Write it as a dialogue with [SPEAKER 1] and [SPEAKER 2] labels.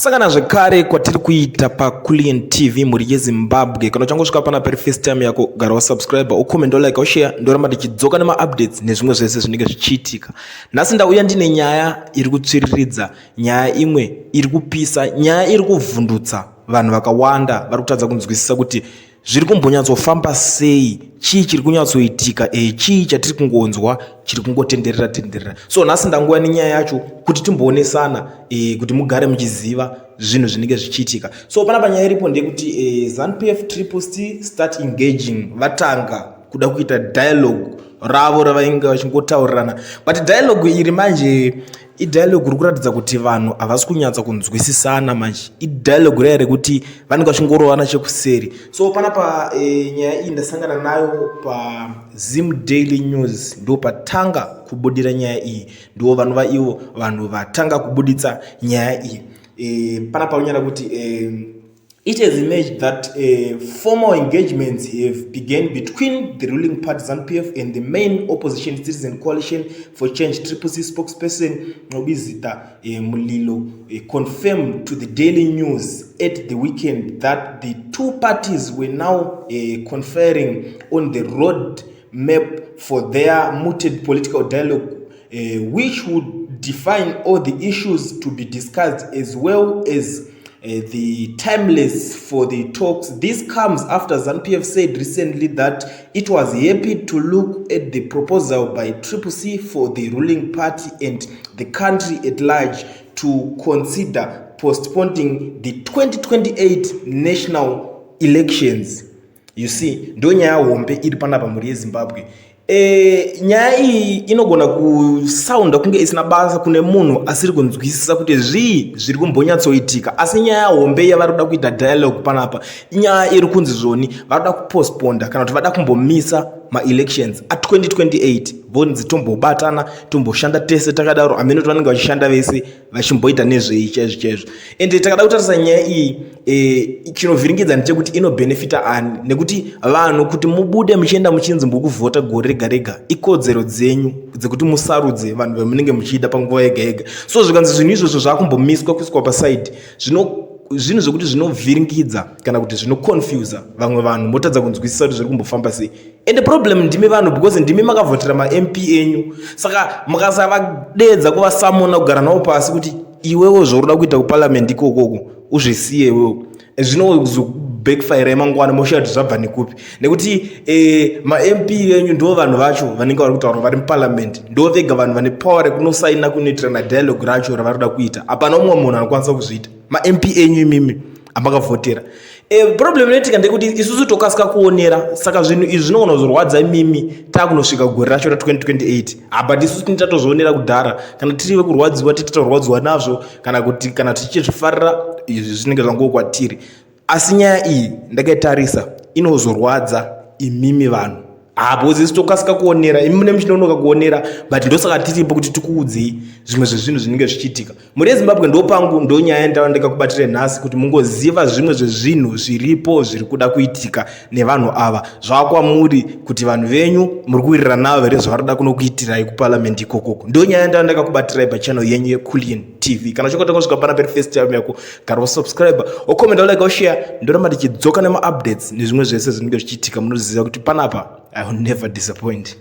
[SPEAKER 1] kusangana zvekare kwatiri kuita paCoolian TV muri yeZimbabwe. Kana uchangosvika pana pari first time yako, gara wasubscribe, ucomment, like, ushare, ndoramba ndichidzoka nema-updates nezvimwe zvese zvinenge zvichiitika. Nhasi ndauya ndine nyaya iri kutsviriridza, nyaya imwe iri kupisa, nyaya iri kuvhundutsa vanhu vakawanda vari kutadza kunzwisisa kuti zviri kumbonyatsofamba sei, chii chiri kunyatsoitika, chii chatiri kungonzwa chiri kungotenderera. So nhasi ndanguya nenyaya yacho kuti timboonesana, kuti mugare muchiziva zvinhu zvinenge zvichiitika. So panapa nyaya iripo ndeyekuti ZANU-PF Triple-C start engaging, vatanga kuda kuita dialogue ravo ravainge vachingotaurirana, but dialogue iri manje idialogue iri kuratidza kuti vanhu havasi kunyatsa kunzwisisana manje, idialogue raya rekuti vanenge vachingorovana chekuseri. So panapa nyaya iyi ndasangana nayo paZim Daily News, ndo patanga kubudira nyaya iyi, ndo vanhu vaivo vanhu vatanga kubuditsa nyaya iyi. Panapa unyara kuti it has emerged that formal engagements have begun between the ruling party ZANU-PF and the main opposition Citizen Coalition for Change Triple-C spokesperson Nobizita Mulilo confirmed to the Daily News at the weekend that the two parties were now conferring on the road map for their mooted political dialogue, which would define all the issues to be discussed as well as the timeless for the talks. This comes after ZANU-PF said recently that it was happy to look at the proposal by Triple-C for the ruling party and the country at large to consider postponing the 2028 national elections. You see, ndo nyaya hombe iri panapa muri yeZimbabwe. Nyaya iyi inogona kusaunda kunge isina basa kune munhu asiri kunzwisisa kuti zviri kumbonyatsoitika, asi nyaya hombe yavari kuda kuita dialogue panapa inyaya iri kunzi zvoni vari kuda kuposponda kana kuti vada kumbomisa ma-elections a2028 vonzi tombobatana tomboshanda tese takadaro, amene kuti vanenge vachishanda vese vachimboita nezvei chaizvo. Ende takada kutarisa nyaya iyi, chinovhiringidza ndechekuti inobenefita ani, nekuti vanhu kuti mubude muchienda muchinzi mbokuvhota gore rega rega ikodzero dzenyu dzekuti musarudze vanhu vamunenge muchiida panguva yega yega. So zvikanzi zvinhu izvozvo zvakumbomiswa kuiswa pasaidi, zvinhu zvokuti zvinovhiringidza kana kuti zvinoconfusa vamwe vanhu, motadza kunzwisisa kuti zviri kumbofamba sei. And the problem ndimi vanhu, because ndimi makavhotera ma-MP enyu, saka mukasavadedza kuvasamona kugara navo pasi kuti iwewo zvoruda kuita kuparliament ikokoko uzvisiye iwewo, zvinozobackfire emangwana moshaya kuti zvabva nekupi, nekuti ma-MP enyu ndo vanhu vacho vanenge vari kutaura vari muparliament, ndo vega vanhu vane power rekunosaina kunoitirana dialogue racho ravari kuda kuita. Hapana umwe munhu anokwanisa kuzviita, ma-MP enyu imimi amakavhotera. Problem inoitika ndekuti isusu tokasika kuonera, saka zvinhu izvi zvinogona kuzorwadza imimi takunosvika gore racho ra2028. But isusu tinenge tatozvionera kudhara, kana tirive kurwadziwa tichatorwadziwa nazvo, kana tichizvifarira izvi zvinenge zvangokwatiri. Asi nyaya iyi ndakaitarisa inozorwadza imimi vanhu, hapo zisi tokasika kuonera, imi mune muchinonoka kuonera, but ndosaka tiripo kuti tikuudzei zvimwe zvezvinhu zvinenge zvichiitika muri yeZimbabwe. Ndo pangu ndo nyaya ndakakubatira nhasi kuti mungoziva zvimwe zvezvinhu zviripo zviri kuda kuitika nevanhu ava. Zvakwamuri kuti vanhu venyu muri kuwirira navo here zvavari kuda kunokuitirai kuparliament ikokoko. Ndo nyaya ndakakubatirai pachannel yenyu yeCoolian TV. Kana chokotanga kusvika pana peri first time yako, gara wasubscribe, ucomment, like, ushare, ndoramba ndichidzoka nema-updates nezvimwe zvese zvinenge zvichiitika. Munoziva kuti panapa I will never disappoint.